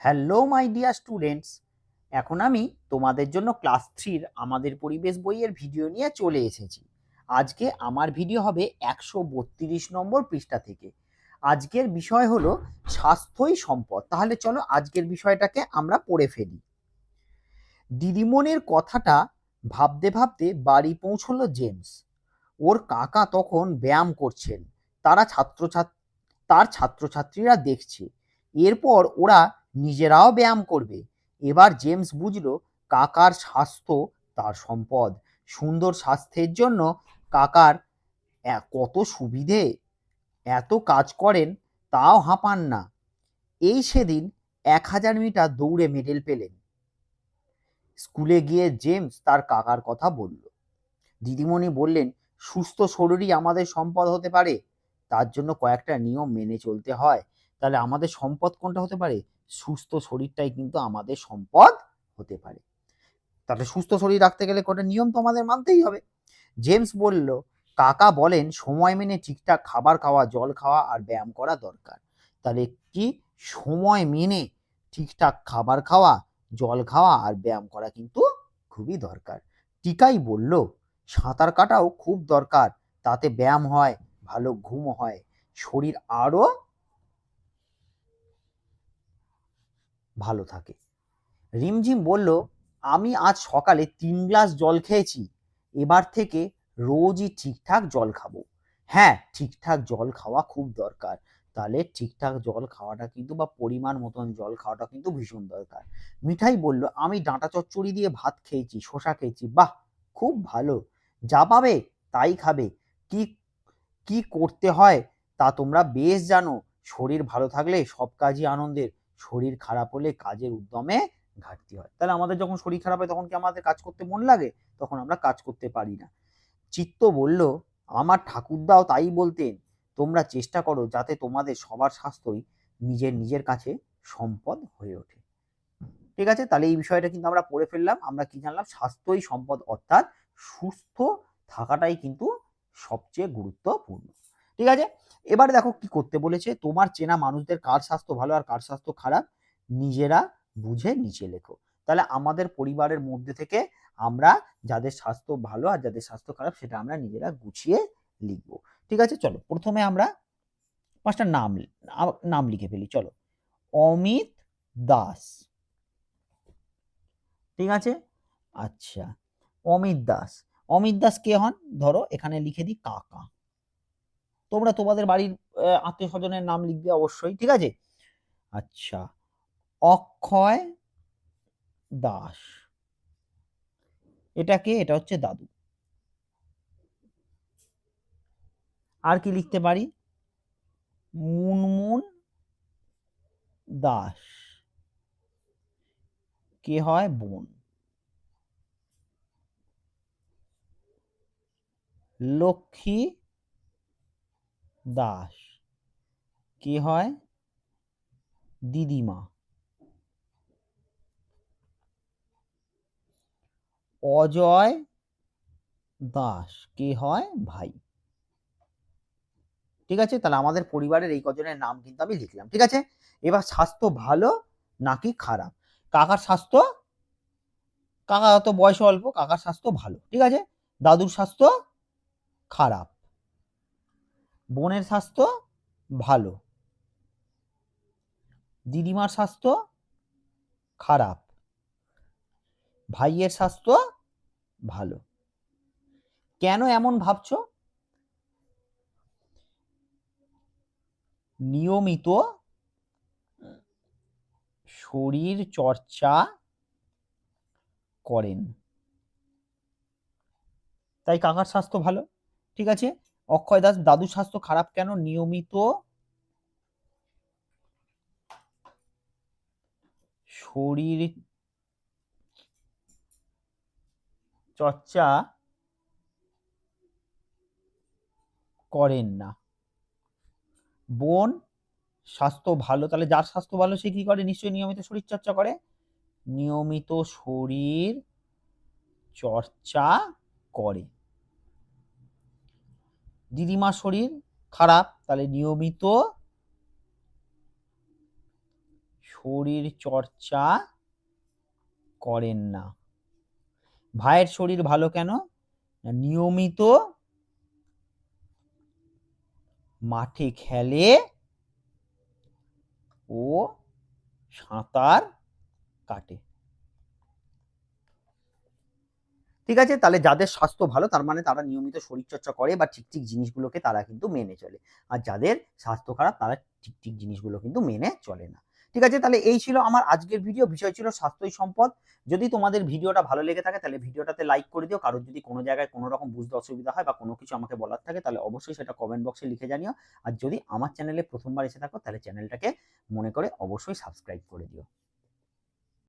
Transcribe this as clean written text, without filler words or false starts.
Hello my dear students, এখন আমি তোমাদের জন্য ক্লাস 3-র আমাদের পরিবেশ বইয়ের ভিডিও নিয়ে চলে এসেছি। আজকে আমার ভিডিও হবে 132 নম্বর পৃষ্ঠা থেকে। আজকের বিষয় হলো স্বাস্থ্যই সম্পদ। তাহলে চলো আজকের বিষয়টাকে আমরা পড়ে ফেলি। দিদিমণির কথাটা ভাবতে ভাবতে বাড়ি পৌঁছলো জেমস। ওর কাকা তখন ব্যায়াম করছেন, তার ছাত্রছাত্রীরা দেখছে। এরপর ওরা নিজেরাও ব্যায়াম করবে। এবার জেমস বুঝলো কাকার স্বাস্থ্য তার সম্পদ। সুন্দর স্বাস্থ্যের জন্য কাকার কত সুবিধে, এত কাজ করেন তাও হাঁপান না। এই সেদিন 1000 মিটার দৌড়ে মেডেল পেলেন। স্কুলে গিয়ে জেমস তার কাকার কথা বলল। দিদিমণি বললেন, সুস্থ শরীরই আমাদের সম্পদ হতে পারে, তার জন্য কয়েকটা নিয়ম মেনে চলতে হয়। তাহলে আমাদের সম্পদ কোনটা হতে পারে? সুস্থ শরীরটাই কিন্তু আমাদের সম্পদ হতে পারে। তাহলে সুস্থ শরীর রাখতে গেলে কটা নিয়ম তো আমাদের মানতেই হবে। জেমস বলল, কাকা বলেন সময় মেনে ঠিকঠাক খাবার খাওয়া, জল খাওয়া আর ব্যায়াম করা দরকার। তাহলে কি সময় মেনে ঠিকঠাক খাবার খাওয়া, জল খাওয়া আর ব্যায়াম করা কিন্তু খুবই দরকার। টিকাই বলল, সাঁতার কাটাও খুব দরকার, তাতে ব্যায়াম হয়, ভালো ঘুম হয়, শরীর আরো ভালো থাকে। রিমঝিম বলল, আমি আজ সকালে 3 গ্লাস জল খেয়েছি, এবার থেকে রোজই ঠিকঠাক জল খাবো। হ্যাঁ, ঠিকঠাক জল খাওয়া খুব দরকার। তাহলে ঠিকঠাক জল খাওয়াটা কিন্তু বা পরিমাণ মতন জল খাওয়াটা কিন্তু ভীষণ দরকার। মিঠাই বলল, আমি ডাঁটা চচ্চড়ি দিয়ে ভাত খেয়েছি, শসা খেয়েছি। বাহ, খুব ভালো। যা পাবে তাই খাবে। কি কি করতে হয় তা তোমরা বেশ জানো। শরীর ভালো থাকলে সব কাজই আনন্দের, শরীর খারাপ হলে কাজের উদ্যমে ঘাটতি হয়। তাহলে আমাদের যখন শরীর খারাপ হয় তখন কি আমাদের কাজ করতে মন লাগে? তখন আমরা কাজ করতে পারি না। চিত্ত বলল, আমার ঠাকুরদাও তাই বলতেন, তোমরা চেষ্টা করো যাতে তোমাদের সবার স্বাস্থ্যই নিজের কাছে সম্পদ হয়ে ওঠে। ঠিক আছে, তাহলে এই বিষয়টা কিন্তু আমরা পড়ে ফেললাম। আমরা কি জানলাম? স্বাস্থ্যই সম্পদ, অর্থাৎ সুস্থ থাকাটাই কিন্তু সবচেয়ে গুরুত্বপূর্ণ। ঠিক আছে, এবারে দেখো কি করতে বলেছে। তোমার চেনা মানুষদের কার স্বাস্থ্য ভালো আর কার স্বাস্থ্য খারাপ নিজেরা বুঝে নিচে লেখো। তাহলে আমাদের পরিবারের মধ্যে থেকে আমরা যাদের স্বাস্থ্য ভালো আর যাদের স্বাস্থ্য খারাপ সেটা আমরা নিজেরা গুছিয়ে লিখবো। ঠিক আছে, চলো প্রথমে আমরা 5টা নাম লিখে ফেলি। চলো, অমিত দাস। ঠিক আছে, আচ্ছা, অমিত দাস। অমিত দাস কে হন? ধরো এখানে লিখে দিই কাকা। তোমরা তোমাদের বাড়ির আত্মীয় স্বজনের নাম লিখবে অবশ্যই। ঠিক আছে, আচ্ছা, অক্ষয় দাস। এটা কে? এটা হচ্ছে দাদু। আর কি লিখতে পারি? মুনমুন দাস। কে হয়? বোন। লক্ষ্মী দাস। কে হয়? দিদিমা। অজয় দাস। কে হয়? ভাই। ঠিক আছে, তাহলে আমাদের পরিবারের এই কজনের নাম কিন্তু আমি লিখলাম। ঠিক আছে, এবার স্বাস্থ্য ভালো নাকি খারাপ? কাকার স্বাস্থ্য, কাকা তো বয়স অল্প, কাকার স্বাস্থ্য ভালো। ঠিক আছে, দাদুর স্বাস্থ্য খারাপ, বোনের স্বাস্থ্য ভালো, দিদিমার স্বাস্থ্য খারাপ, ভাইয়ের স্বাস্থ্য ভালো। কেন এমন ভাবছো? নিয়মিত শরীর চর্চা করেন, তাই কাকার স্বাস্থ্য ভালো। ঠিক আছে, অক্ষয় দাস, দাদুর স্বাস্থ্য খারাপ কেন? নিয়মিত শরীর চর্চা করেন না। বোন স্বাস্থ্য ভালো, তাহলে যার স্বাস্থ্য ভালো সে কি করে? নিশ্চয়ই নিয়মিত শরীর চর্চা করে। নিয়মিত শরীর চর্চা করে। দিদিমার শরীর খারাপ, তাহলে নিয়মিত শরীর চর্চা করেন না। ভাইয়ের শরীর ভালো কেন? নিয়মিত মাঠে খেলে ও সাঁতার কাটে। ঠিক আছে, তাহলে যাদের স্বাস্থ্য ভালো তার মানে তারা নিয়মিত শরীরচর্চা করে বা ঠিক ঠিক জিনিসগুলোকে তারা কিন্তু মেনে চলে। আর যাদের স্বাস্থ্য খারাপ তারা ঠিক ঠিক জিনিসগুলো কিন্তু মেনে চলে না। ঠিক আছে, তাহলে এই ছিল আমার আজকের ভিডিও। বিষয় ছিল স্বাস্থ্যই সম্পদ। যদি তোমাদের ভিডিওটা ভালো লেগে থাকে তাহলে ভিডিওটাতে লাইক করে দিও। কারোর যদি কোনো জায়গায় কোনো রকম বুঝতে অসুবিধা হয় বা কোনো কিছু আমাকে বলার থাকে তাহলে অবশ্যই সেটা কমেন্ট বক্সে লিখে জানিও। আর যদি আমার চ্যানেলে প্রথমবার এসে থাকো তাহলে চ্যানেলটাকে মনে করে অবশ্যই সাবস্ক্রাইব করে দিও।